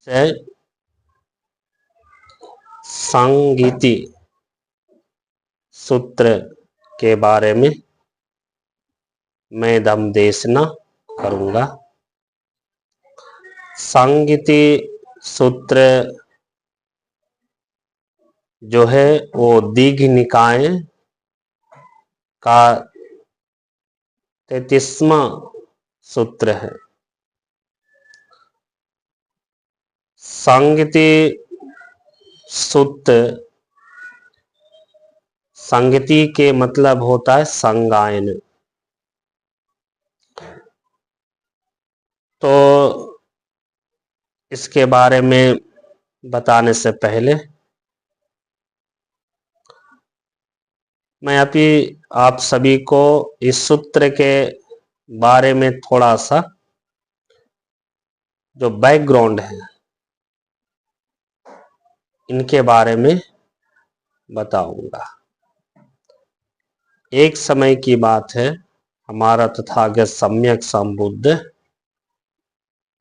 से सांगीति सूत्र के बारे में मैं धम्मदेशना करूंगा। सांगीति सूत्र जो है वो दीघ निकाय का 33वां सूत्र है। सांगीति सूत्र, संगति के मतलब होता है संगायन। तो इसके बारे में बताने से पहले मैं अभी आप सभी को इस सूत्र के बारे में थोड़ा सा जो बैकग्राउंड है इनके बारे में बताऊंगा। एक समय की बात है, हमारा तथागत सम्यक संबुद्ध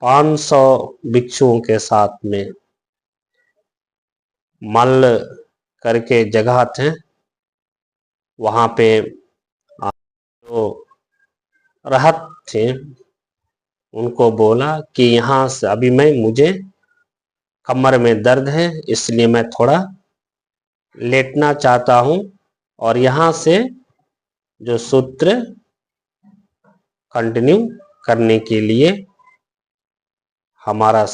500 भिक्षुओं के साथ में मल्ल करके जगह थे, वहां पे जो रहत थे उनको बोला कि यहाँ से अभी मुझे कमर में दर्द है, इसलिए मैं थोड़ा लेटना चाहता हूं और यहाँ से जो सूत्र कंटिन्यू करने के लिए हमारा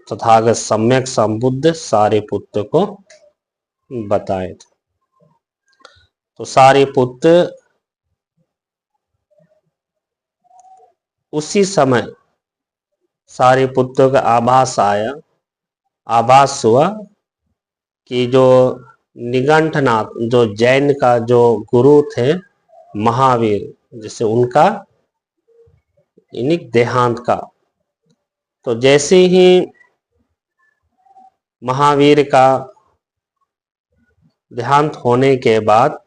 तथागत सम्यक संबुद्ध सारिपुत्र को बताए थे। तो सारिपुत्र उसी समय सारिपुत्र का आभास हुआ कि जो निगंठनाथ, जो जैन का जो गुरु थे महावीर, जिसे उनका देहांत का। तो जैसे ही महावीर का देहांत होने के बाद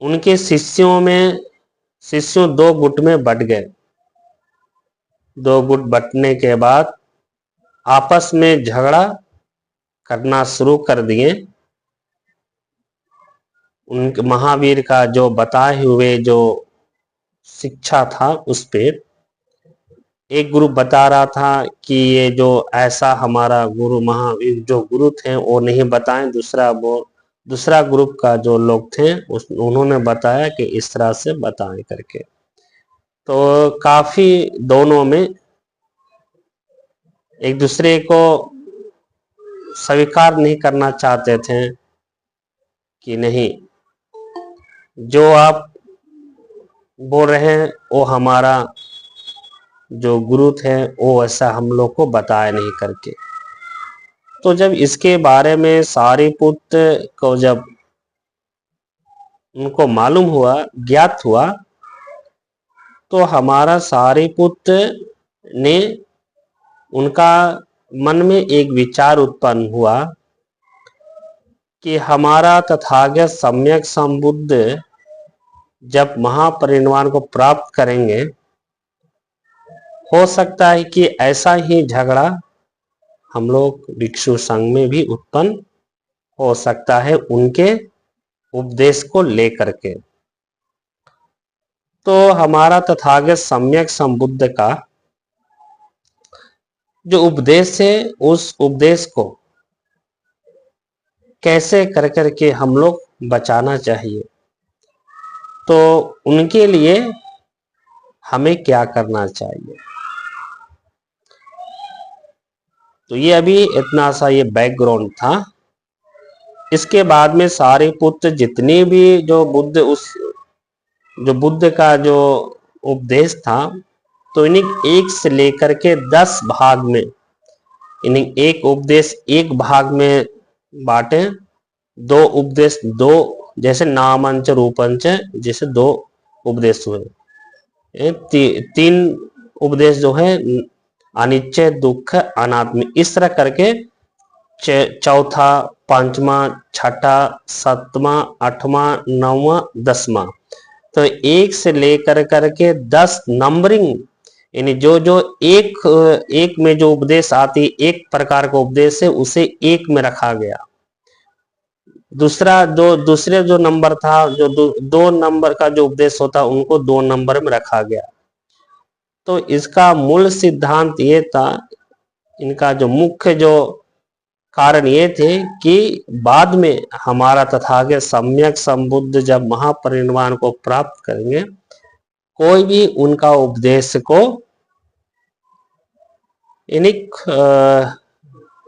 उनके शिष्यों 2 गुट में बट गए। 2 गुट बटने के बाद आपस में झगड़ा करना शुरू कर दिए। उनके महावीर का जो बताए हुए जो शिक्षा था उस पे एक ग्रुप बता रहा था कि ये जो ऐसा हमारा गुरु महावीर जो गुरु थे वो नहीं बताएं। दूसरा ग्रुप का जो लोग थे उन्होंने बताया कि इस तरह से बताएं करके। तो काफी दोनों में एक दूसरे को स्वीकार नहीं करना चाहते थे कि नहीं, जो आप बोल रहे हैं वो हमारा जो गुरु थे वो ऐसा हम लोग को बताया नहीं करके। तो जब इसके बारे में सारिपुत्र को जब उनको मालूम हुआ, ज्ञात हुआ, तो हमारा सारिपुत्र ने उनका मन में एक विचार उत्पन्न हुआ कि हमारा तथागत सम्यक संबुद्ध जब महापरिनिर्वाण को प्राप्त करेंगे, हो सकता है कि ऐसा ही झगड़ा हम लोग भिक्षु संघ में भी उत्पन्न हो सकता है उनके उपदेश को लेकर के। तो हमारा तथागत सम्यक संबुद्ध का जो उपदेश है उस उपदेश को कैसे कर करके हम लोग बचाना चाहिए, तो उनके लिए हमें क्या करना चाहिए। तो ये अभी इतना सा ये बैकग्राउंड था। इसके बाद में सारिपुत्र जितने भी जो बुद्ध का जो उपदेश था, तो इन्हें 1 से लेकर के 10 भाग में, इन्हें एक उपदेश एक भाग में बांटे। 2 उपदेश, 2 जैसे नामंच रूपंच, जैसे 2 उपदेश हुए। 3 उपदेश जो है अनिश्चय, दुख, अनात्म, इस तरह करके 4था, 5वां, 6ठा, 7वां, 8वां, 9वां, 10वां। तो 1 से लेकर करके 10 नंबरिंग यानी जो जो एक में जो उपदेश आती, एक प्रकार का उपदेश है, उसे एक में रखा गया। दूसरे जो नंबर था, जो दो नंबर का जो उपदेश होता, उनको 2 नंबर में रखा गया। तो इसका मूल सिद्धांत ये था, इनका जो मुख्य जो कारण ये थे कि बाद में हमारा तथागत सम्यक संबुद्ध जब महापरिनिर्वाण को प्राप्त करेंगे, कोई भी उनका उपदेश को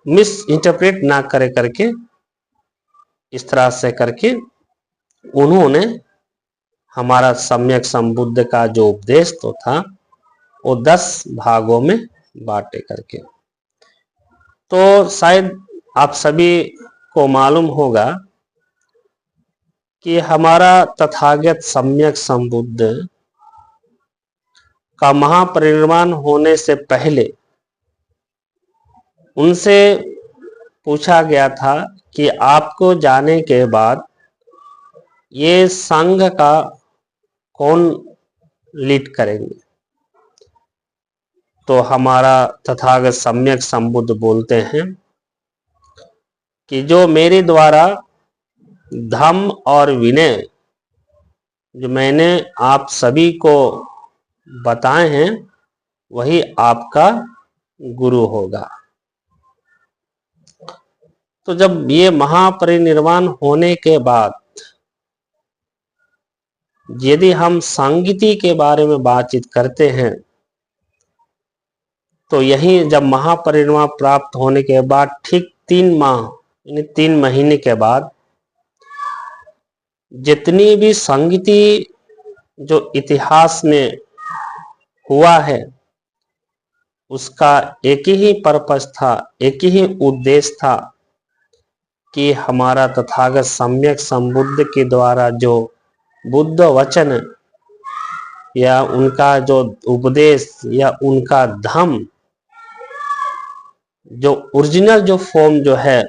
मिस इंटरप्रेट ना करे करके, इस तरह से करके उन्होंने हमारा सम्यक संबुद्ध का जो उपदेश तो था वो 10 भागों में बांटे करके। तो शायद आप सभी को मालूम होगा कि हमारा तथागत सम्यक संबुद्ध का महापरिनिर्वाण होने से पहले उनसे पूछा गया था कि आपको जाने के बाद ये संघ का कौन लीड करेंगे। तो हमारा तथागत सम्यक संबुद्ध बोलते हैं कि जो मेरे द्वारा धम्म और विनय जो मैंने आप सभी को बताए हैं, वही आपका गुरु होगा। तो जब ये महापरिनिर्वाण होने के बाद यदि हम संगति के बारे में बातचीत करते हैं, तो यही जब महापरिनिर्वाण प्राप्त होने के बाद ठीक 3 माह यानी 3 महीने के बाद जितनी भी संगति जो इतिहास में हुआ है, उसका एक ही पर्पस था, एक ही उद्देश्य था कि हमारा तथागत सम्यक संबुद्ध के द्वारा जो बुद्ध वचन या उनका जो उपदेश या उनका धम्म, जो ओरिजिनल जो फॉर्म जो है,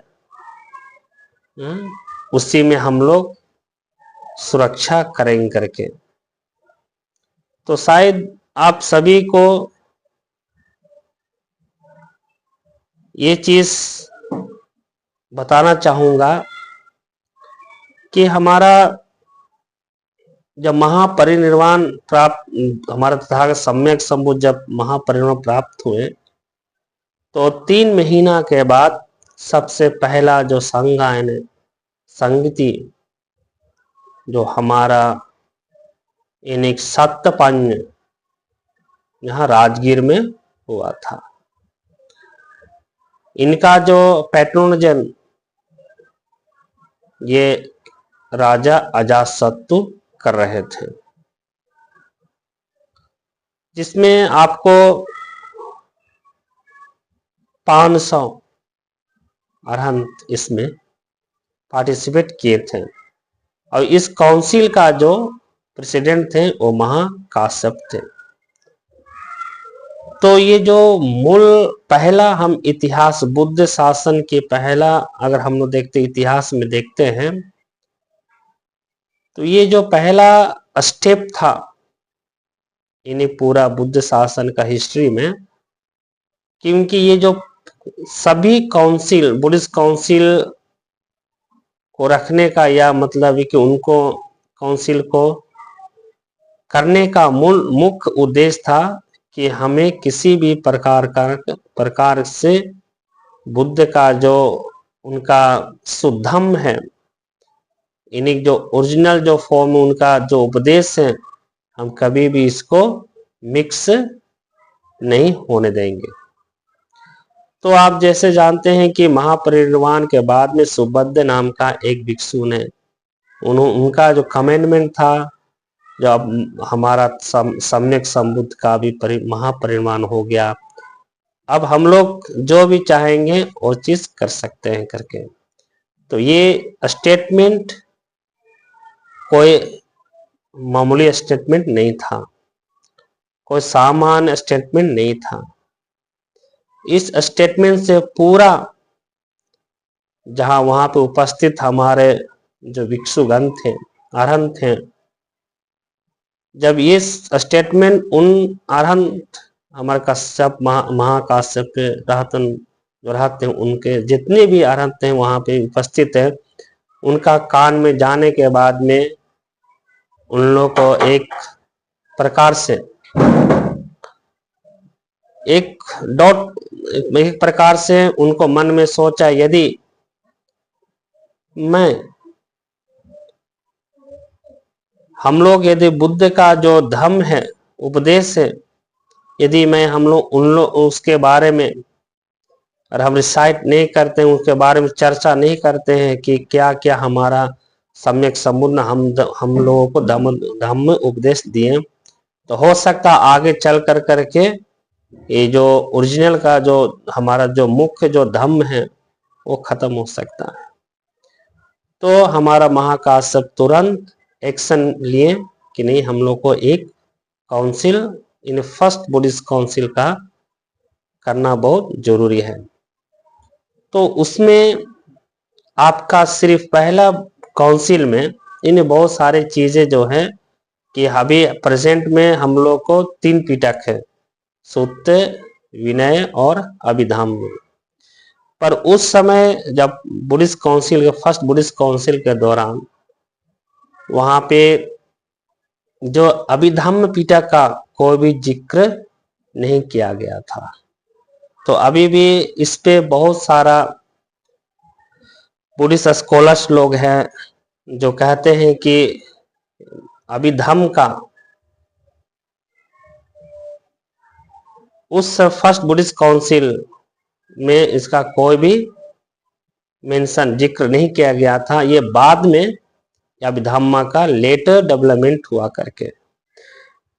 उसी में हम लोग सुरक्षा करेंगे करके। तो शायद आप सभी को ये चीज बताना चाहूंगा कि हमारा जब महापरिनिर्वाण प्राप्त, हमारा तथागत सम्यक संबुद्ध जब महापरिनिर्वाण प्राप्त हुए, तो 3 महीना के बाद सबसे पहला जो संगायन संगति जो हमारा एक सत्यपंज यहाँ राजगीर में हुआ था। इनका जो पैट्रोनजन ये राजा अजातशत्रु कर रहे थे, जिसमें आपको 500 अरहंत इसमें पार्टिसिपेट किए थे। और इस काउंसिल का जो प्रेसिडेंट थे वो महाकाश्यप थे। तो ये जो मूल पहला हम इतिहास बुद्ध शासन के पहला अगर हम लोग देखते इतिहास में देखते हैं, तो ये जो पहला स्टेप था इन्हें पूरा बुद्ध शासन का हिस्ट्री में, क्योंकि ये जो सभी काउंसिल बुद्धिस्ट काउंसिल को रखने का या मतलब कि उनको काउंसिल को करने का मूल मुख्य उद्देश्य था कि हमें किसी भी प्रकार से बुद्ध का जो उनका शुद्धम है, इन्हीं जो ओरिजिनल जो फॉर्म उनका जो उपदेश है, हम कभी भी इसको मिक्स नहीं होने देंगे। तो आप जैसे जानते हैं कि महापरिनिर्वाण के बाद में सुबुद्ध नाम का एक भिक्षु ने उनका जो कमेंडमेंट था, जब हमारा सम्यक संबुद्ध का भी महापरिनिर्वाण हो गया, अब हम लोग जो भी चाहेंगे वो चीज कर सकते हैं करके। तो ये स्टेटमेंट कोई मामूली स्टेटमेंट नहीं था, कोई सामान्य स्टेटमेंट नहीं था। इस स्टेटमेंट से पूरा जहां वहां पे उपस्थित हमारे जो भिक्षुगण थे, अरहंत थे, जब ये स्टेटमेंट उन अरहंत हमारे कश्यप महाकाश्यप के रहतन जो रहते हैं, उनके जितने भी अरहंत हैं वहां पे उपस्थित है, उनका कान में जाने के बाद में उन लोगों को एक प्रकार से एक प्रकार से उनको मन में सोचा, यदि हम लोग यदि बुद्ध का जो धम्म है, उपदेश है, यदि हम लोग उसके बारे में और हम रिसाइट नहीं करते हैं, उसके बारे में चर्चा नहीं करते हैं कि क्या क्या हमारा सम्यक संबुद्ध हम लोगों को धम्म उपदेश दिए, तो हो सकता आगे चल करके ये जो ओरिजिनल का जो हमारा जो मुख्य जो धम्म है वो खत्म हो सकता है। तो हमारा महाकाश्यप तुरंत एक्शन लिए कि नहीं, हम लोग को एक council in first Buddhist council का करना बहुत जरूरी है। तो उसमें आपका सिर्फ पहला काउंसिल में इन बहुत सारे चीजें जो है कि अभी प्रेजेंट में हम लोग को 3 पिटक है, सुत्त, विनय और अभिधम्म। पर उस समय जब बुद्धिस्ट काउंसिल के फर्स्ट बुद्धिस्ट काउंसिल के दौरान वहां पे जो अभिधम्म पिटक का कोई भी जिक्र नहीं किया गया था। तो अभी भी इस पे बहुत सारा बुद्धिस्ट स्कॉलर्स लोग हैं जो कहते हैं कि अभिधम्म का उस फर्स्ट बुद्धिस्ट काउंसिल में इसका कोई भी मेंशन जिक्र नहीं किया गया था, ये बाद में अभिधम्मा का लेटर डेवलपमेंट हुआ करके।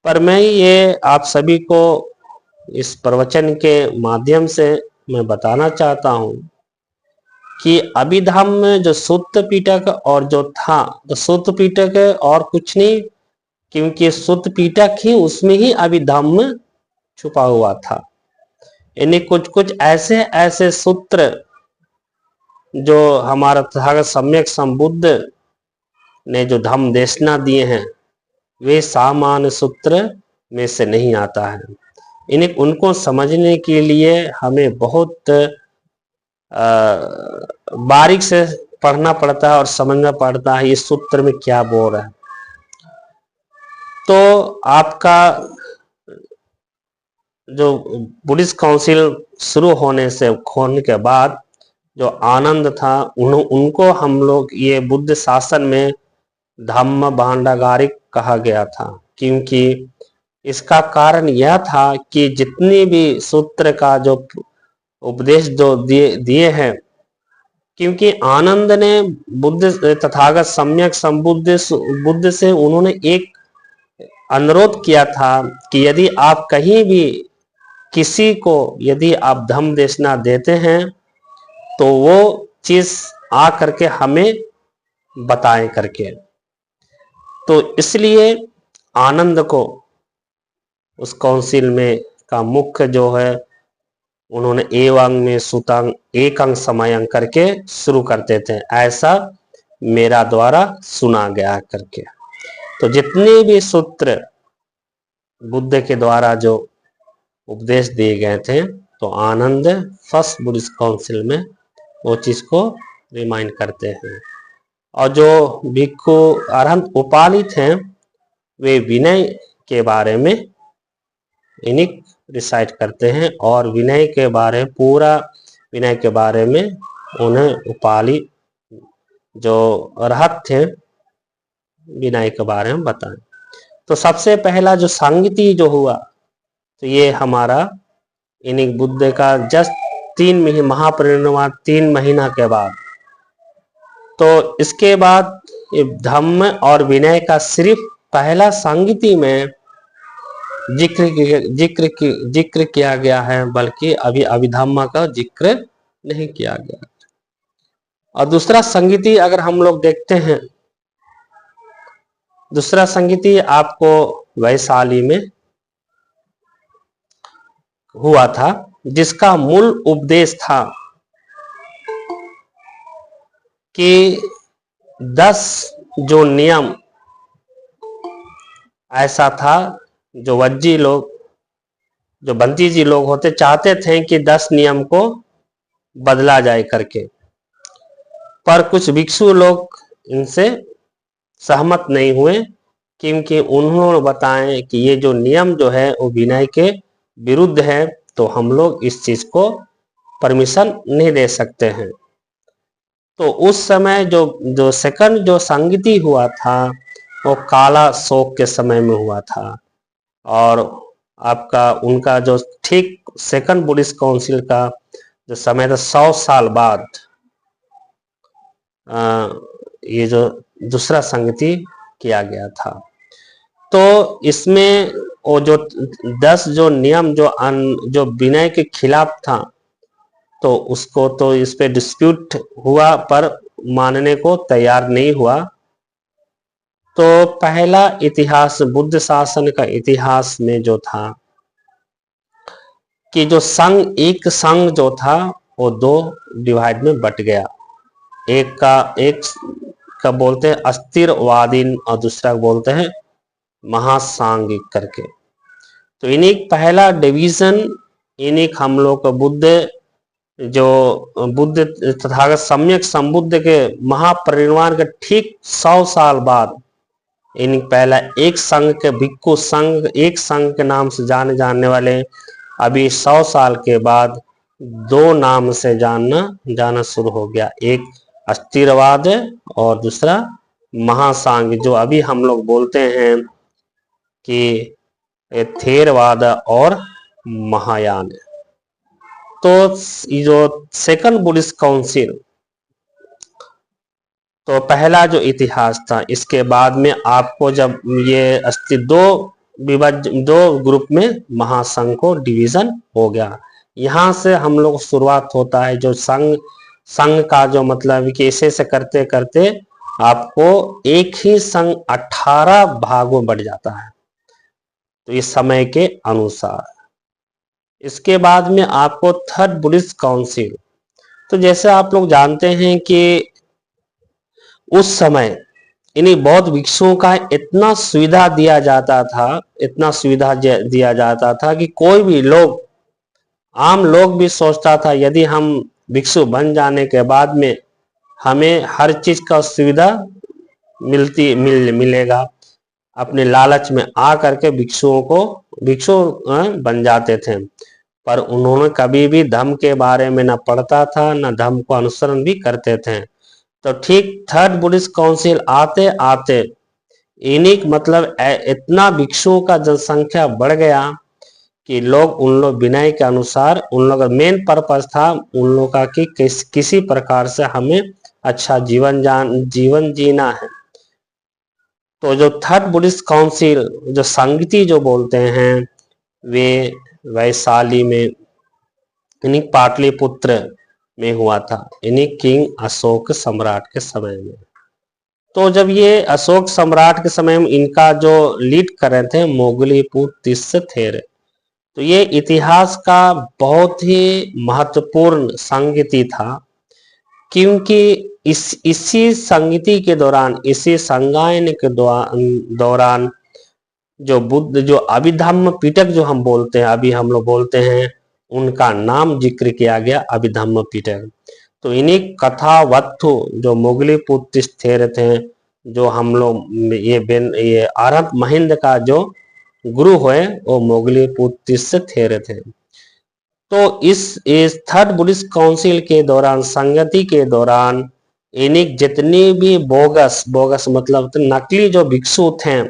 पर मैं ये आप सभी को इस प्रवचन के माध्यम से मैं बताना चाहता हूं कि अभिधम्म जो सुत्त पिटक और जो था, तो सुत्त पिटक और कुछ नहीं, क्योंकि सुत्त पिटक ही उसमें ही अभिधम्म छुपा हुआ था। यानी कुछ कुछ ऐसे ऐसे सूत्र जो हमारा तथागत सम्यक संबुद्ध ने जो धम्म देशना दिए हैं, वे सामान्य सूत्र में से नहीं आता है। इन्हें उनको समझने के लिए हमें बहुत बारीक से पढ़ना पड़ता है और समझना पड़ता है इस सूत्र में क्या बोल रहा है। तो आपका जो बुद्धिस्ट काउंसिल शुरू होने के बाद जो आनंद था, उनको हम लोग ये बुद्ध शासन में धम्म भांडागारिक कहा गया था, क्योंकि इसका कारण यह था कि जितनी भी सूत्र का जो उपदेश जो दिए हैं, क्योंकि आनंद ने बुद्ध तथागत सम्यक संबुद्ध से उन्होंने एक अनुरोध किया था कि यदि आप कहीं भी किसी को यदि आप धम्म देशना देते हैं तो वो चीज आ करके हमें बताएं करके। तो इसलिए आनंद को उस काउंसिल में का मुख्य जो है, उन्होंने एवं में सुतांग एक अंग समयांग करके शुरू करते थे, ऐसा मेरा द्वारा सुना गया करके। तो जितने भी सूत्र बुद्ध के द्वारा जो उपदेश दिए गए थे, तो आनंद फर्स्ट बुद्धिस्ट काउंसिल में वो चीज को रिमाइंड करते हैं। और जो भिक्खु अरहंत उपालित हैं, वे विनय के बारे में इन्हीं रिसाइट करते हैं और विनय के बारे पूरा विनय के बारे में उन्हें उपाली जो अरहत थे विनय के बारे में बताएं। तो सबसे पहला जो संगति जो हुआ, तो ये हमारा इन्हीं बुद्ध का जस्ट 3 महीने महापरिनिर्वाण 3 महीना के बाद, तो इसके बाद धम्म और विनय का सिर्फ पहला संगति में जिक्र किया गया है, बल्कि अभी अभिधम्मा का जिक्र नहीं किया गया। और दूसरा संगति अगर हम लोग देखते हैं, दूसरा संगति आपको वैशाली में हुआ था, जिसका मूल उपदेश था कि 10 जो नियम ऐसा था जो वज्जी लोग जो बंती जी लोग होते चाहते थे कि 10 नियम को बदला जाए करके, पर कुछ भिक्षु लोग इनसे सहमत नहीं हुए, क्योंकि उन्होंने बताएं कि ये जो नियम जो है वो विनय के विरुद्ध है, तो हम लोग इस चीज को परमिशन नहीं दे सकते हैं। तो उस समय जो जो सेकंड जो संगति हुआ था वो काला शोक के समय में हुआ था, और आपका उनका जो ठीक सेकंड बुद्धिस्ट काउंसिल का जो समय था 100 साल बाद ये जो दूसरा संगति किया गया था। तो इसमें वो जो 10 जो नियम जो विनय के खिलाफ था, तो उसको तो इस पे डिस्प्यूट हुआ पर मानने को तैयार नहीं हुआ। तो पहला इतिहास बुद्ध शासन का इतिहास में जो था कि जो एक संघ जो था वो 2 डिवाइड में बट गया। एक का बोलते हैं अस्थिरवादीन और दूसरा बोलते हैं महासांगिक करके। तो इन्हीं पहला डिवीजन इन्हीं हम लोग को बुद्ध तथागत सम्यक संबुद्ध के महापरिनिर्वाण के ठीक 100 साल बाद इन पहला एक संघ के भिक्खु संघ, एक संघ के नाम से जाने वाले अभी 100 साल के बाद 2 नाम से जाना शुरू हो गया। एक अस्थिरवाद और दूसरा महासांग, जो अभी हम लोग बोलते हैं कि थेरवाद और महायान। तो ये जो सेकंड बुद्धिस्ट काउंसिल, तो पहला जो इतिहास था, इसके बाद में आपको जब ये दो ग्रुप में महासंघ को डिवीजन हो गया। यहां से हम लोग शुरुआत होता है जो संघ का जो मतलब कि ऐसे से करते करते आपको एक ही संघ 18 भागों में बढ़ जाता है, तो इस समय के अनुसार। इसके बाद में आपको थर्ड बुद्धिस्ट काउंसिल, तो जैसे आप लोग जानते हैं कि उस समय इन्हीं बौद्ध भिक्षुओं का इतना सुविधा दिया जाता था कि कोई भी लोग, आम लोग भी सोचता था यदि हम भिक्षु बन जाने के बाद में हमें हर चीज का सुविधा मिलेगा। अपने लालच में आ करके भिक्षु बन जाते थे, पर उन्होंने कभी भी धर्म के बारे में न पढ़ता था न धर्म को अनुसरण भी करते थे। तो ठीक थर्ड बुद्धिस्ट काउंसिल आते आते इन्हीं मतलब इतना भिक्षुओं का जनसंख्या बढ़ गया कि उन लोग विनय के अनुसार, उन लोग का मेन पर्पस था उन लोग का कि किसी प्रकार से हमें अच्छा जीवन जीना है। तो जो थर्ड बुद्धिस्ट काउंसिल जो संगति जो बोलते हैं, वे वैशाली में इन्हीं पाटलिपुत्र में हुआ था, इन्हीं किंग अशोक सम्राट के समय में। तो जब ये अशोक सम्राट के समय में इनका जो लीड कर रहे थे मोगलीपुत्र थे, तो ये इतिहास का बहुत ही महत्वपूर्ण संगति था, क्योंकि इसी संगति के दौरान, इसी संगायन के दौरान जो बुद्ध जो अभिधम्म पिटक जो हम बोलते हैं, अभी हम लोग बोलते हैं, उनका नाम जिक्र किया गया अभिधम्म पिटक। तो इन्हीं कथावत्थु जो मोगलीपुत्र स्थिर थे, जो हम लोग ये आरंभ महिंद का जो गुरु हुए वो मोगलीपुत्र थे। तो इस थर्ड बुद्धिस्ट काउंसिल के दौरान, संगति के दौरान, इन्हीं जितनी भी बोगस मतलब तो नकली जो भिक्षु थे,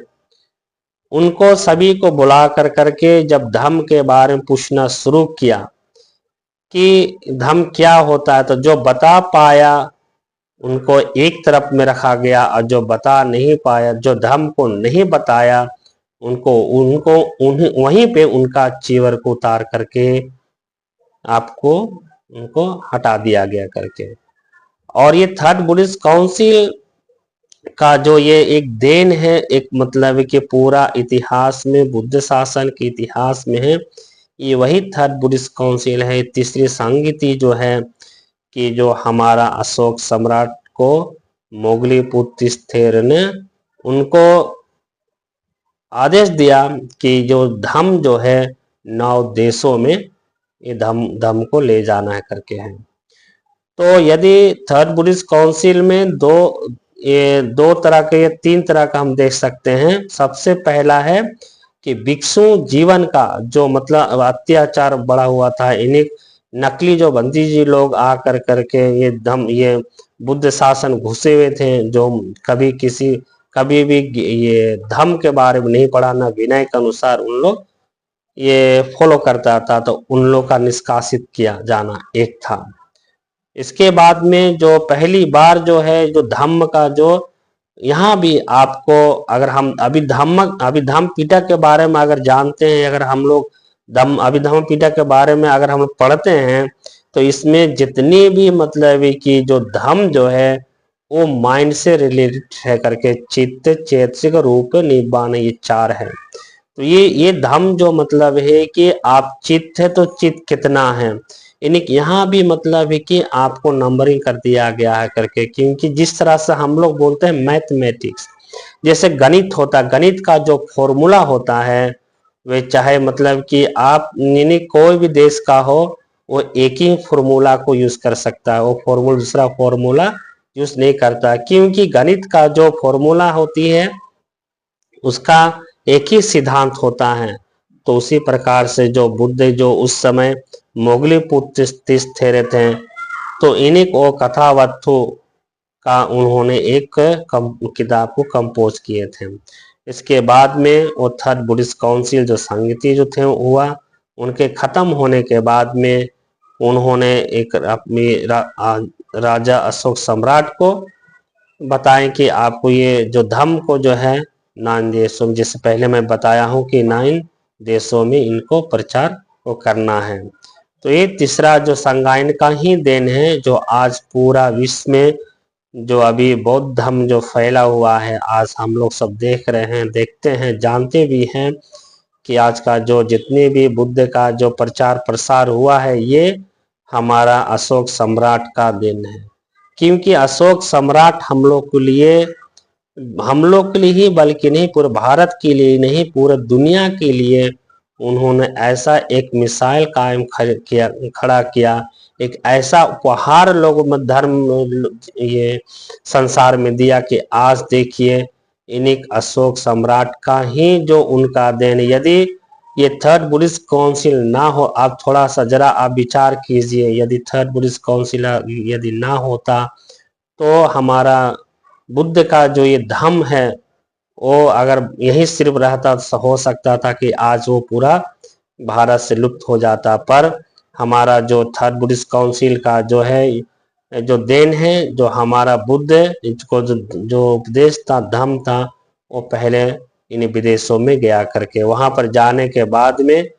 उनको सभी को बुला करके जब धम्म के बारे में पूछना शुरू किया कि धम्म क्या होता है, तो जो बता पाया उनको एक तरफ में रखा गया, और जो बता नहीं पाया, जो धम्म को नहीं बताया, उनको वहीं पे उनका चीवर को उतार करके उनको हटा दिया गया करके। और ये थर्ड बुद्धिस्ट काउंसिल का जो ये एक देन है, एक मतलब कि पूरा इतिहास में, बुद्ध शासन के इतिहास में है, ये वही थर्ड बुद्धिस्ट काउंसिल है। तीसरी संगति जो है कि जो हमारा अशोक सम्राट को मोगलीपुत्र स्थिर ने उनको आदेश दिया कि जो धम्म जो है 9 देशों में ये धम्म को ले जाना है करके है। तो यदि थर्ड बुद्धिस्ट काउंसिल में दो तरह के या 3 तरह का हम देख सकते हैं। सबसे पहला है कि भिक्षु जीवन का जो मतलब अत्याचार बढ़ा हुआ था, इन्हीं नकली जो बंदी जी लोग आकर करके ये बुद्ध शासन घुसे हुए थे, जो कभी भी ये धम्म के बारे में नहीं पढ़ा, ना विनय के अनुसार उन लोग ये फॉलो करता था, तो उन लोग का निष्कासित किया जाना एक था। इसके बाद में जो पहली बार जो है जो धम्म का जो यहाँ भी आपको अगर हम अभिधम्म पिटक के बारे में अगर जानते हैं, अगर हम लोग अभिधम्म पिटक के बारे में अगर हम लोग पढ़ते हैं, तो इसमें जितनी भी मतलब कि जो धम्म जो है वो माइंड से रिलेटेड है करके, चित्त, चैतसिक, रूप, निब्बान, ये 4 है। तो ये धम्म जो मतलब है कि आप चित्त है तो चित्त कितना है, यानी यहाँ भी मतलब है कि आपको नंबरिंग कर दिया गया है करके, क्योंकि जिस तरह से हम लोग बोलते हैं मैथमेटिक्स, जैसे गणित होता है, गणित का जो फॉर्मूला होता है वे चाहे मतलब कि आप यानी कोई भी देश का हो, वो एक ही फॉर्मूला को यूज कर सकता है, वो फॉर्मूला दूसरा फॉर्मूला यूज नहीं करता, क्योंकि गणित का जो फॉर्मूला होती है उसका एक ही सिद्धांत होता है। तो उसी प्रकार से जो बुद्ध जो उस समय मोगली पुत्र ठहरे थे, तो इन्हीं को कथावत्थु का उन्होंने एक किताब को कंपोज किए थे। इसके बाद में वो थर्ड बुद्धिस्ट काउंसिल जो संगति जो थे हुआ, उनके खत्म होने के बाद में उन्होंने एक अपनी राजा अशोक सम्राट को बताएं कि आपको ये जो धम्म को जो है 9 देशों में, जिससे पहले मैं बताया हूं कि 9 देशों में इनको प्रचार को करना है। तो ये तीसरा जो संगायन का ही देन है, जो आज पूरा विश्व में जो अभी बौद्ध धर्म जो फैला हुआ है, आज हम लोग सब देख रहे हैं, देखते हैं, जानते भी हैं कि आज का जो जितने भी बुद्ध का जो प्रचार प्रसार हुआ है, ये हमारा अशोक सम्राट का देन है। क्योंकि अशोक सम्राट हम लोग के लिए ही बल्कि नहीं, पूरे भारत के लिए नहीं, पूरे दुनिया के लिए उन्होंने ऐसा एक मिसाइल कायम खड़ा किया, एक ऐसा उपहार लोगों में धर्म ये संसार में दिया कि आज देखिए इन्हीं अशोक सम्राट का ही जो उनका देन। यदि ये थर्ड बुद्धिस्ट काउंसिल ना हो, आप थोड़ा सा जरा आप विचार कीजिए, यदि थर्ड बुद्धिस्ट काउंसिल यदि ना होता, तो हमारा बुद्ध का जो ये धम्म है वो अगर यही सिर्फ रहता, हो सकता था कि आज वो पूरा भारत से लुप्त हो जाता। पर हमारा जो थर्ड बुद्धिस्ट काउंसिल का जो है जो देन है, जो हमारा बुद्ध को जो उपदेश था, धम्म था, वो पहले इन विदेशों में गया करके, वहां पर जाने के बाद में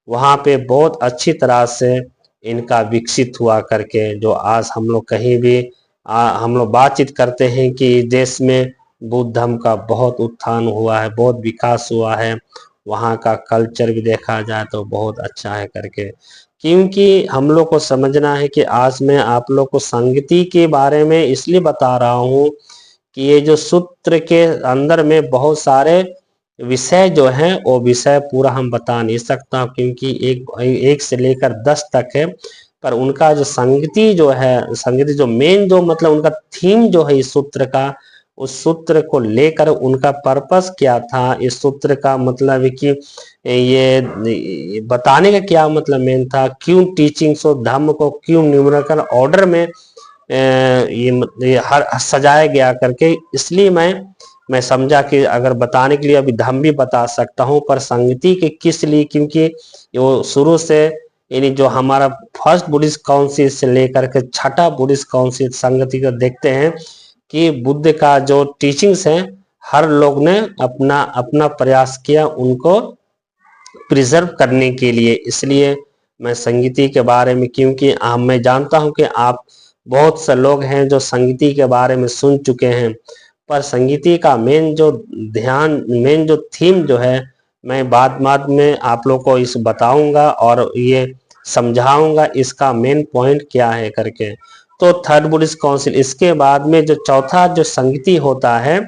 वहां पे बहुत अच्छी तरह से इनका विकसित हुआ करके, जो आज हम लोग कहीं भी हम लोग बातचीत करते हैं कि देश में बुद्ध धर्म का बहुत उत्थान हुआ है, बहुत विकास हुआ है, वहाँ का कल्चर भी देखा जाए तो बहुत अच्छा है करके। क्योंकि हम लोग को समझना है कि आज मैं आप लोग को संगति के बारे में इसलिए बता रहा हूँ कि ये जो सूत्र के अंदर में बहुत सारे विषय जो हैं, वो विषय पूरा हम बता नहीं सकता, क्योंकि एक से लेकर 10 तक है। पर उनका जो संगति जो है, संगति जो मेन जो मतलब उनका थीम जो है इस सूत्र का, उस सूत्र को लेकर उनका पर्पस क्या था, इस सूत्र का मतलब है कि ये बताने का क्या मतलब मेन था, क्यों टीचिंग्स और धर्म को क्यों न्यूमेरिकल ऑर्डर में ये हर सजाया गया करके। इसलिए मैं समझा कि अगर बताने के लिए अभी धम्म भी बता सकता हूँ, पर संगति के किस लिए, क्योंकि वो शुरू से यानी जो हमारा फर्स्ट बुद्धिस्ट काउंसिल से लेकर के छठा बुद्धिस्ट काउंसिल संगति को देखते हैं कि बुद्ध का जो टीचिंग्स है, हर लोग ने अपना अपना प्रयास किया उनको प्रिजर्व करने के लिए। इसलिए मैं संगीति के बारे में, क्योंकि मैं जानता हूं कि आप बहुत से लोग हैं जो संगीति के बारे में सुन चुके हैं, पर संगीति का मेन जो थीम जो है, मैं बाद में आप लोग को इस बताऊंगा और ये समझाऊंगा इसका मेन पॉइंट क्या है करके। तो थर्ड बुद्धिस्ट काउंसिल, इसके बाद में जो चौथा जो संगीति होता है,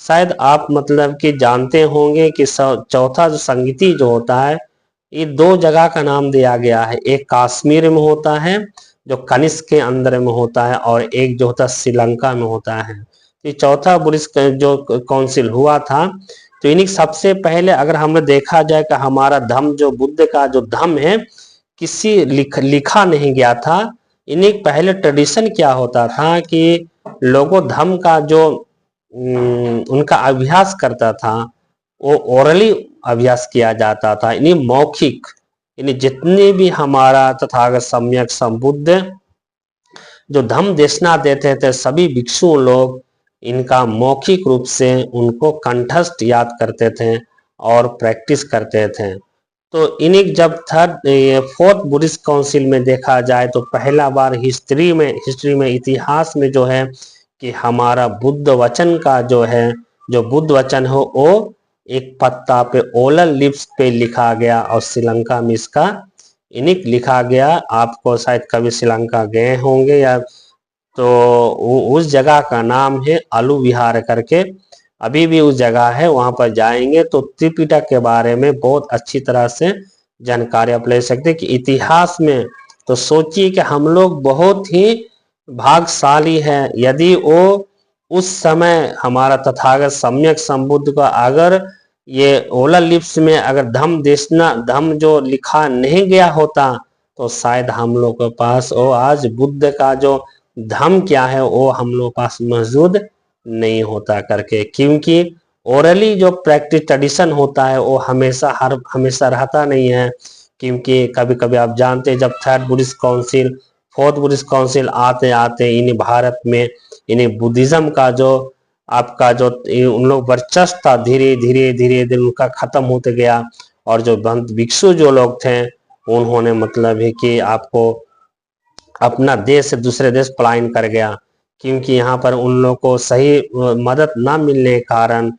शायद आप मतलब कि जानते होंगे कि चौथा जो संगीति जो होता है ये दो जगह का नाम दिया गया है, एक कश्मीर में होता है जो कनिष्क के अंदर में होता है, और एक जो होता है श्रीलंका में होता है। ये चौथा बुद्धिस्ट जो काउंसिल हुआ था, तो इन्हीं सबसे पहले अगर हमने देखा जाए कि हमारा धम्म जो बुद्ध का जो धम्म है किसी लिखा नहीं गया था। इन्हीं पहले ट्रेडिशन क्या होता था कि लोगों धम्म का जो उनका अभ्यास करता था वो ओरली अभ्यास किया जाता था, इन्हीं मौखिक, यानी जितने भी हमारा तथागत सम्यक संबुद्ध जो धम्म देशना देते थे सभी भिक्षु लोग इनका मौखिक रूप से उनको कंठस्थ याद करते थे और प्रैक्टिस करते थे। तो इन्हीं जब फोर्थ बुद्धिस्ट काउंसिल में देखा जाए तो पहला बार हिस्ट्री में इतिहास में जो है कि हमारा बुद्ध वचन का जो है, जो बुद्ध वचन हो वो एक पत्ता पे ओलल लिप्स पे लिखा गया, और श्रीलंका में इसका इन्हीं लिखा गया। आपको शायद कभी श्रीलंका गए होंगे या तो उस जगह का नाम है अलू विहार करके, अभी भी उस जगह है, वहां पर जाएंगे तो त्रिपिटक के बारे में बहुत अच्छी तरह से जानकारी आप ले सकते हैं कि इतिहास में। तो सोचिए कि हम लोग बहुत ही भाग्यशाली हैं यदि वो उस समय हमारा तथागत सम्यक संबुद्ध का अगर ये ओला लिप्स में अगर धम्म जो लिखा नहीं गया होता तो शायद हम लोग के पास वो आज बुद्ध का जो धम्म क्या है वो हम लोग पास मौजूद नहीं होता करके, क्योंकि ओरली जो प्रैक्टिस ट्रेडिशन होता है वो हमेशा रहता नहीं है। क्योंकि कभी कभी आप जानते हैं जब third Buddhist council fourth Buddhist council आते आते इन्हीं भारत में इन्हीं बुद्धिज्म का जो आपका जो उन लोग वर्चस्व था धीरे धीरे उनका खत्म होते गया, और जो भिक्षु जो लोग थे उन्होंने मतलब है कि आपको अपना देश से दूसरे देश पलायन कर गया, क्योंकि यहाँ पर उन लोगों को सही मदद ना मिलने के कारण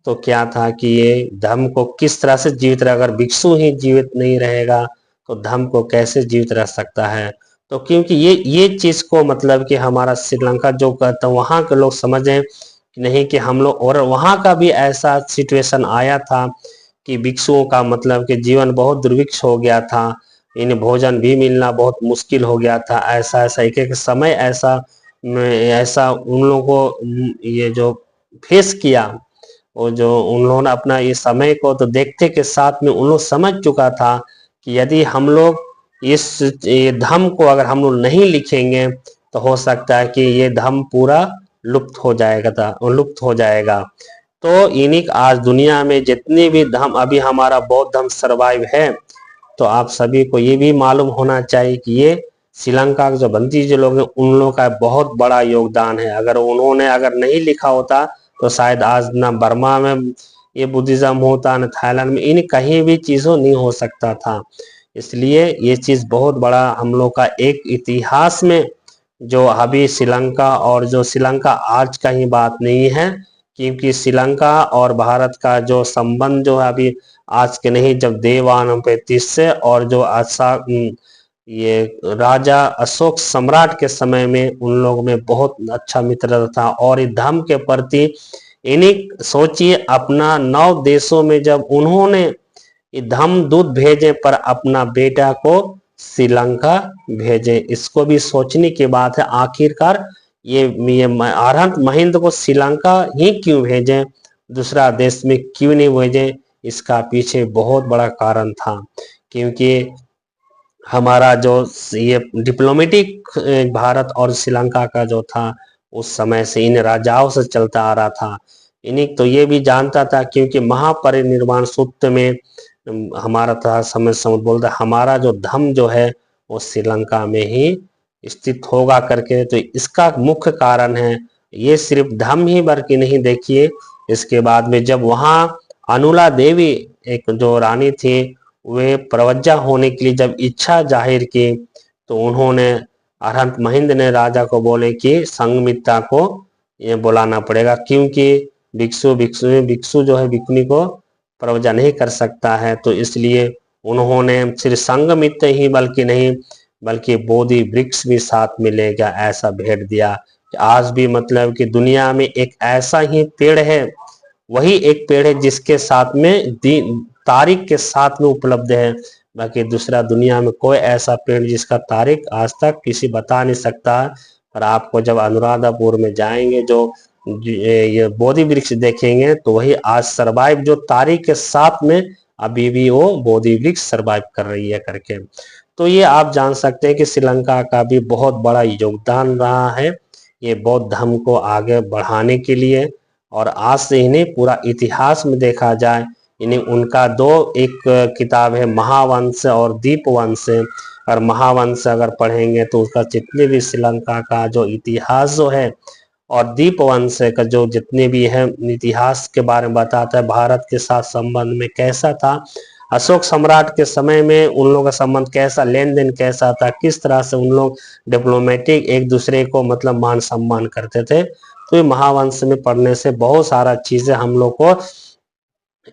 तो क्या था कि ये धर्म को किस तरह से जीवित रहे, अगर भिक्षु ही जीवित नहीं रहेगा तो धर्म को कैसे जीवित रह सकता है। तो क्योंकि ये चीज को मतलब कि हमारा श्रीलंका जो कहता है वहाँ के लोग समझें नहीं कि हम लोग, और वहाँ का भी ऐसा सिचुएशन आया था कि भिक्षुओं का मतलब कि जीवन बहुत दुर्भिक्ष हो गया था, इन्हें भोजन भी मिलना बहुत मुश्किल हो गया था। ऐसा ऐसा एक समय ऐसा उन लोगों को ये जो फेस किया, और जो उन लोगों ने अपना ये समय को तो देखते के साथ में उन लोग समझ चुका था कि यदि हम लोग ये धम्म को अगर हम लोग नहीं लिखेंगे तो हो सकता है कि ये धम्म पूरा लुप्त हो जाएगा। तो इन्हीं आज दुनिया में जितने भी धम्म अभी हमारा बौद्ध धम्म सर्वाइव है, तो आप सभी को ये भी मालूम होना चाहिए कि ये श्रीलंका के जो भंतीजे लोग हैं उन लोगों का बहुत बड़ा योगदान है। अगर उन्होंने अगर नहीं लिखा होता तो शायद आज ना बर्मा में ये बुद्धिज्म होता, न थाईलैंड में, इन कहीं भी चीजों नहीं हो सकता था। इसलिए ये चीज बहुत बड़ा हम लोग का एक इतिहास में जो अभी श्रीलंका, और जो श्रीलंका आज का ही बात नहीं है, क्योंकि श्रीलंका और भारत का जो संबंध जो है अभी आज के नहीं, जब देवानंद 35 से और जो ये राजा अशोक सम्राट के समय में उन लोगों में बहुत अच्छा मित्रता था। और इस धर्म के प्रति इन्हीं सोचिए अपना 9 देशों में जब उन्होंने धम्म दूत भेजे पर अपना बेटा को श्रीलंका भेजे, इसको भी सोचने की बात है। आखिरकार ये अरहंत महिंद को श्रीलंका ही क्यों भेजे, दूसरा देश में क्यों नहीं भेजे, इसका पीछे बहुत बड़ा कारण था। क्योंकि हमारा जो ये डिप्लोमेटिक भारत और श्रीलंका का जो था उस समय से इन राजाओं से चलता आ रहा था। इन्हीं तो ये भी जानता था, क्योंकि महापरिनिर्वाण सूत्र में हमारा था समय बोलता हमारा जो धम्म जो है वो श्रीलंका में ही स्थित होगा करके। तो इसका मुख्य कारण है ये सिर्फ धम्म ही बल्कि नहीं, देखिए इसके बाद में जब वहां अनुला देवी एक जो रानी थी वे प्रवज्जा होने के लिए जब इच्छा जाहिर की तो उन्होंने अरहंत महिंद ने राजा को बोले कि संघमित्रा को ये बुलाना पड़ेगा, क्योंकि भिक्षु जो है भिक्षुनी को प्रवज्जा नहीं कर सकता है। तो इसलिए उन्होंने सिर्फ संघमित्र ही बल्कि नहीं बल्कि बोधि वृक्ष भी साथ में ले गया, ऐसा भेंट दिया। आज भी मतलब कि दुनिया में एक ऐसा ही पेड़ है, वही एक पेड़ है जिसके साथ में तारीख के साथ में उपलब्ध है, बाकी दूसरा दुनिया में कोई ऐसा पेड़ जिसका तारीख आज तक किसी बता नहीं सकता है। पर आपको जब अनुराधापुर में जाएंगे जो ये बोधि वृक्ष देखेंगे तो वही आज सरवाइव, जो तारीख के साथ में अभी भी वो बोधि वृक्ष सरवाइव कर रही है करके। तो ये आप जान सकते हैं कि श्रीलंका का भी बहुत बड़ा योगदान रहा है ये बौद्ध धर्म को आगे बढ़ाने के लिए। और आज से ही नहीं, पूरा इतिहास में देखा जाए, इन्हें उनका दो एक किताब है, महावंश और दीपवंश। और महावंश अगर पढ़ेंगे तो उसका जितने भी श्रीलंका का जो इतिहास जो है, और दीपवंश का जो जितने भी है इतिहास के बारे में बताता है, भारत के साथ संबंध में कैसा था, अशोक सम्राट के समय में उन लोगों का संबंध कैसा, लेन देन कैसा था, किस तरह से उन लोग डिप्लोमेटिक एक दूसरे को मतलब मान सम्मान करते थे। तो ये महावंश में पढ़ने से बहुत सारा चीजें हम लोग को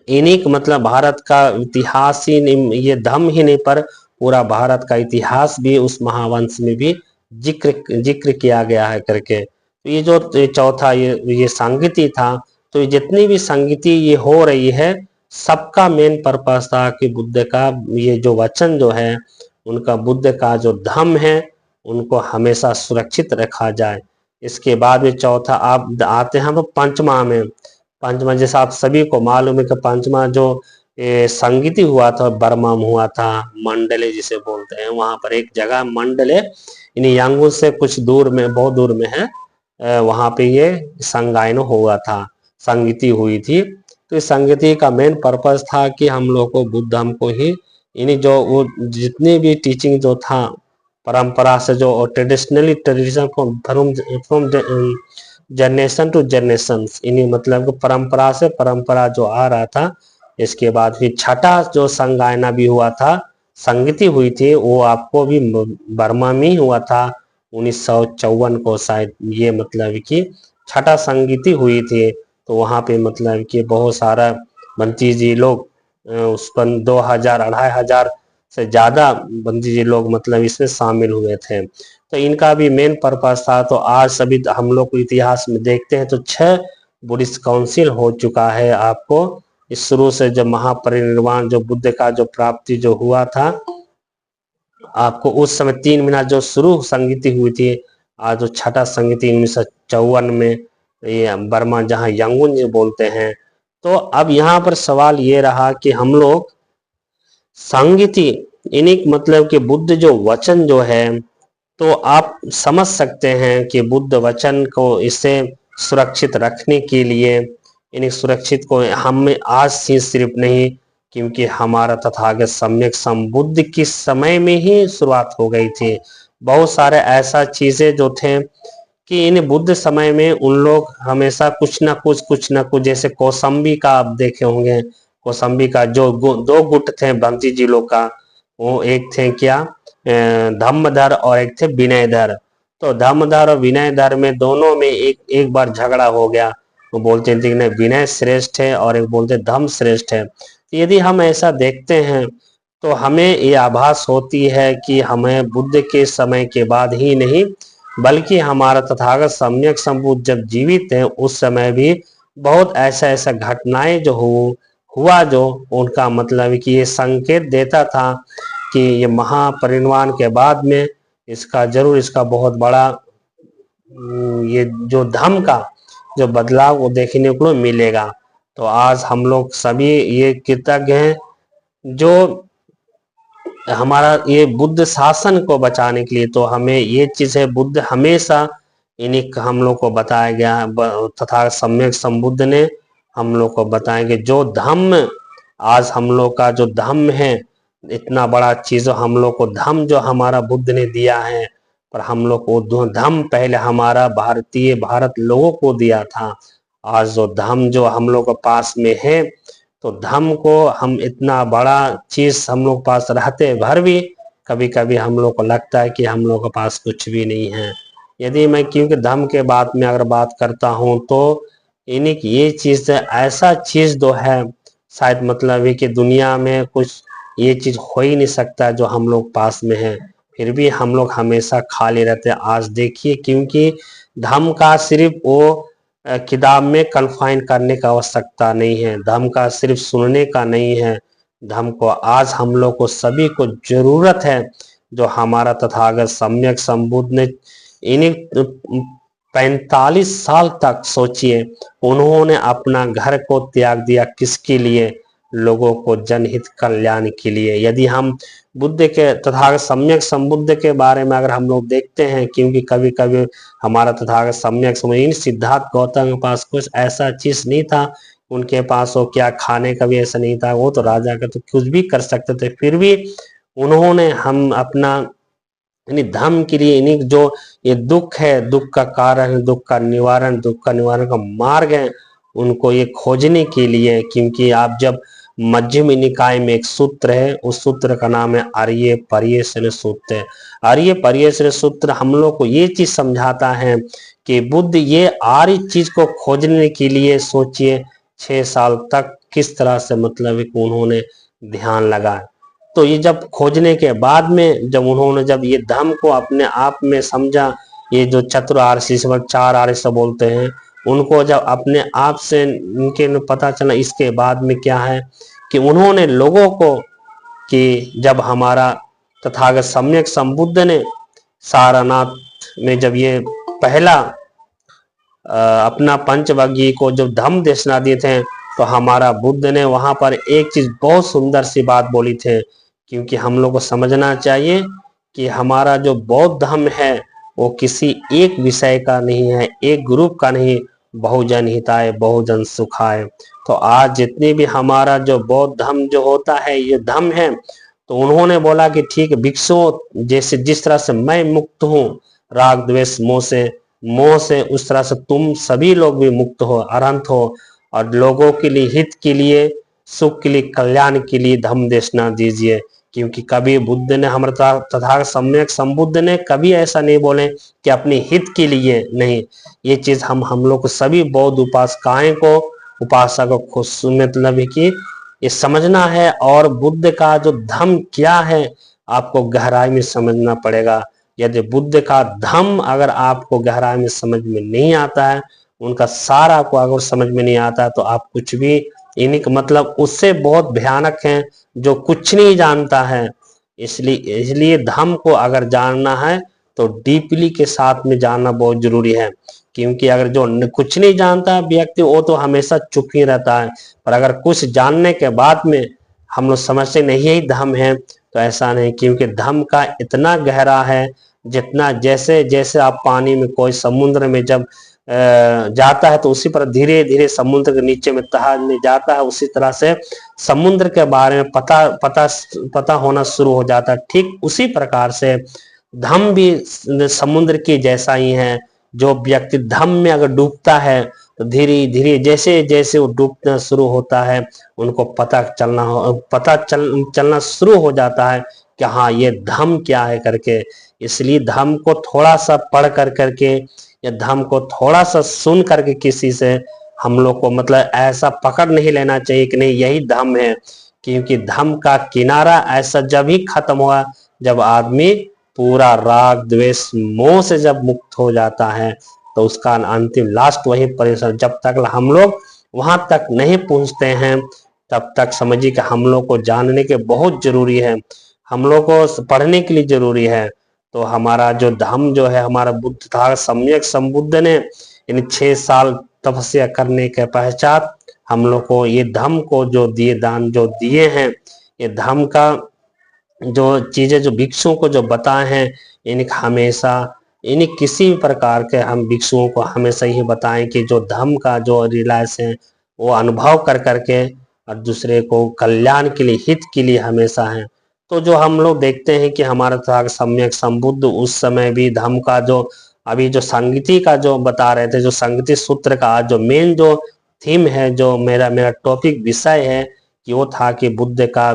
इन्हीं मतलब भारत का इतिहास ही नहीं, ये धर्म ही नहीं पर पूरा भारत का इतिहास भी उस महावंश में भी जिक्र किया गया है करके। तो ये जो चौथा ये संगीति था, तो ये जितनी भी संगीति ये हो रही है, सबका मेन पर्पस था कि बुद्ध का ये जो वचन जो है, उनका बुद्ध का जो धम्म है, उनको हमेशा सुरक्षित रखा जाए। इसके बाद में चौथा आप आते हैं तो पंचमा में। पंचमा जैसा आप सभी को मालूम है कि पंचमा जो संगीति हुआ था बर्मा में हुआ था, मंडले जिसे बोलते हैं, वहां पर एक जगह मंडले यानी यांगून से कुछ दूर में, बहुत दूर में है, वहां पे ये संगायन हुआ था, संगीति हुई थी। तो इस संगीति का मेन पर्पस था कि हम लोग को बुद्ध धर्म को ही यानी जो वो जितनी भी टीचिंग जो था परंपरा से, जो traditionally tradition from generation to generation, इन्हीं मतलब परंपरा से परंपरा जो आ रहा था। इसके बाद फिर छठा जो संगायना भी हुआ था, संगीति हुई थी, वो आपको भी बर्मा में ही हुआ था 1954 को शायद, ये मतलब कि छठा संगीति हुई थी। तो वहाँ पे मतलब कि बहुत सारा बंती जी लोग उस पर 2000 2500 से ज्यादा बंती जी लोग मतलब इसमें शामिल हुए थे। तो इनका भी मेन पर्पस था। तो आज सभी हम लोग को इतिहास में देखते हैं तो 6 बुद्धिस्ट काउंसिल हो चुका है। आपको इस शुरू से जब महापरिनिर्वाण जो बुद्ध का जो प्राप्ति जो हुआ था, आपको उस समय 3 महीना जो शुरू संगीति हुई थी, आज जो छठा संगीति 1954 में ये बर्मा जहाँ यांगून जो बोलते हैं। तो अब यहाँ पर सवाल ये रहा कि हम लोग संगीति इन्हीं मतलब कि बुद्ध जो वचन जो है, तो आप समझ सकते हैं कि बुद्ध वचन को इसे सुरक्षित रखने के लिए, इन्हें सुरक्षित को हमें आज ही सिर्फ नहीं, क्योंकि हमारा तथागत सम्यक संबुद्ध के समय में ही शुरुआत हो गई थी। बहुत सारे ऐसा चीजें जो थे कि इन बुद्ध समय में उन लोग हमेशा कुछ ना कुछ, जैसे कौसंबी का आप देखे होंगे, कौसंबी का जो 2 गुट थे भंती जी लोग का, वो एक थे क्या धम्मधर और एक थे विनयधर। तो धम्मधर और विनयधर में दोनों में एक बार झगड़ा हो गया। वो बोलते थे कि विनय श्रेष्ठ है और एक बोलते धम्म श्रेष्ठ है। यदि हम ऐसा देखते हैं तो हमें ये आभास होती है कि हमें बुद्ध के समय के बाद ही नहीं, बल्कि हमारा तथागत सम्यक संबुद्ध जब जीवित है उस समय भी बहुत ऐसा घटनाएं जो हुआ जो उनका मतलब कि ये संकेत देता था कि ये महापरिनिर्वाण के बाद में इसका जरूर इसका बहुत बड़ा ये जो धर्म का जो बदलाव वो देखने को मिलेगा। तो आज हम लोग सभी ये कृतज्ञ हैं जो हमारा ये बुद्ध शासन को बचाने के लिए। तो हमें ये चीज है, बुद्ध हमेशा इन्हीं हम लोग को बताया गया तथा सम्यक संबुद्ध ने हम लोग को बताएंगे जो धम्म, आज हम लोग का जो धम्म है, इतना बड़ा चीज हम लोग को धम्म जो हमारा बुद्ध ने दिया है, पर हम लोग को धम्म पहले हमारा भारत लोगों को दिया था। आज जो धम्म जो हम लोग के पास में है, तो धम्म को हम इतना बड़ा चीज हम लोग पास रहते भर भी कभी कभी हम लोग को लगता है कि हम लोग के पास कुछ भी नहीं है। यदि मैं क्योंकि धम्म के बात में अगर बात करता हूं तो इन्हीं की ये चीज ऐसा चीज जो है, शायद मतलब है कि दुनिया में कुछ ये चीज हो ही नहीं सकता जो हम लोग पास में है, फिर भी हम लोग हमेशा खाली रहते हैं। आज देखिए, क्योंकि धम्म का सिर्फ वो किताब में कन्फाइन करने का आवश्यकता नहीं है, धर्म का सिर्फ सुनने का नहीं है, धम्म को आज हम लोग को सभी को जरूरत है। जो हमारा तथागत सम्यक संबुद्ध ने इन्हीं 45 साल तक, सोचिए, उन्होंने अपना घर को त्याग दिया, किसके लिए? लोगों को जनहित कल्याण के लिए। यदि हम बुद्ध के तथागत सम्यक संबुद्ध के बारे में अगर हम लोग देखते हैं, क्योंकि कभी कभी हमारा तथागत सम्यक संबुद्ध सिद्धार्थ गौतम के पास कुछ ऐसा चीज नहीं था, उनके पास वो क्या खाने का भी ऐसा नहीं था, वो तो राजा का तो कुछ भी कर सकते थे, फिर भी उन्होंने हम अपना यानी धर्म के लिए, यानी जो ये दुख है, दुख का कारण है, दुख का निवारण का मार्ग है, उनको ये खोजने के लिए। क्योंकि आप जब मध्यम निकाय में एक सूत्र है, उस सूत्र का नाम है आर्य पर्येषण सूत्र। आर्य पर्येषण सूत्र हम लोग को ये चीज समझाता है कि बुद्ध ये आर्य चीज को खोजने के लिए, सोचिए, 6 साल तक किस तरह से मतलब उन्होंने ध्यान लगाया। तो ये जब खोजने के बाद में जब उन्होंने जब ये धम्म को अपने आप में समझा, ये जो चतुरार्य 4 आर्य से बोलते हैं, उनको जब अपने आप से इनके पता चला, इसके बाद में क्या है कि उन्होंने लोगों को, कि जब हमारा तथागत सम्यक संबुद्ध ने सारनाथ में जब ये पहला अपना पंचवज्ञी को जब धम्म देशना दिए थे, तो हमारा बुद्ध ने वहां पर एक चीज बहुत सुंदर सी बात बोली थे। क्योंकि हम लोग को समझना चाहिए कि हमारा जो बौद्ध धर्म है वो किसी एक विषय का नहीं है, एक ग्रुप का नहीं, बहुजन हिताय बहुजन सुखाय। तो आज जितनी भी हमारा जो बौद्ध धर्म जो होता है, ये धर्म है, तो उन्होंने बोला कि ठीक है, भिक्षुओं जैसे जिस तरह से मैं मुक्त हूँ राग द्वेष मोह से, उस तरह से तुम सभी लोग भी मुक्त हो, अरहंत हो, और लोगों के लिए, हित के लिए, सुख के लिए, कल्याण के लिए धम्म देशना दीजिए। क्योंकि कभी बुद्ध ने हमारा तथा सम्यक संबुद्ध ने कभी ऐसा नहीं बोले कि अपने हित के लिए नहीं। ये चीज हम लोग को सभी बौद्ध उपासकाएं को, उपासक को मतलब है कि ये समझना है। और बुद्ध का जो धम्म क्या है आपको गहराई में समझना पड़ेगा। यदि बुद्ध का धम्म अगर आपको गहराई में समझ में नहीं आता है, उनका सारा को अगर समझ में नहीं आता है, तो आप कुछ भी इन्हीं का मतलब उससे बहुत भयानक है जो कुछ नहीं जानता है। इसलिए धम्म को अगर जानना है तो डीपली के साथ में जानना बहुत जरूरी है। क्योंकि अगर जो कुछ नहीं जानता व्यक्ति, वो तो हमेशा चुप ही रहता है। पर अगर कुछ जानने के बाद में हम लोग समझते नहीं यही धम्म है, तो ऐसा नहीं। क्योंकि धम्म का इतना गहरा है, जितना जैसे जैसे आप पानी में, कोई समुद्र में जब जाता है तो उसी पर धीरे धीरे समुद्र के नीचे में तहाने जाता है, उसी तरह से समुद्र के बारे में पता होना शुरू हो जाता है। ठीक उसी प्रकार से धम्म भी समुद्र की जैसा ही है। जो व्यक्ति धम्म में अगर डूबता है तो धीरे धीरे जैसे जैसे वो डूबना शुरू होता है, उनको चलना शुरू हो जाता है कि हाँ ये धम्म क्या है करके। इसलिए धम्म को थोड़ा सा पढ़ करके या धम्म को थोड़ा सा सुन करके किसी से हम लोग को मतलब ऐसा पकड़ नहीं लेना चाहिए कि नहीं यही धम्म है। क्योंकि धम्म का किनारा ऐसा जब ही खत्म हुआ जब आदमी पूरा राग द्वेष मोह से जब मुक्त हो जाता है, तो उसका अंतिम लास्ट वही परिसर। जब तक हम लोग वहां तक नहीं पहुंचते हैं, तब तक समझिए कि हम लोग को जानने के बहुत जरूरी है, हम लोग को पढ़ने के लिए जरूरी है। तो हमारा जो धम्म जो है, हमारा बुद्ध था सम्यक संबुद्ध ने इन 6 साल तपस्या करने के पश्चात हम लोग को ये धम्म को जो दिए, दान जो दिए हैं, ये धम्म का जो चीजें जो भिक्षुओं को जो बताए हैं, इन्हें हमेशा इन्हें किसी भी प्रकार के हम भिक्षुओं को हमेशा ही बताएं कि जो धम्म का जो रिलायंस है वो अनुभव कर करके और दूसरे को कल्याण के लिए, हित के लिए हमेशा है। तो जो हम लोग देखते हैं कि हमारा था सम्यक संबुद्ध उस समय भी धम्म का जो अभी जो संगति का जो बता रहे थे, जो संगति सूत्र का जो मेन जो थीम है, जो मेरा टॉपिक विषय है, कि वो था कि बुद्ध का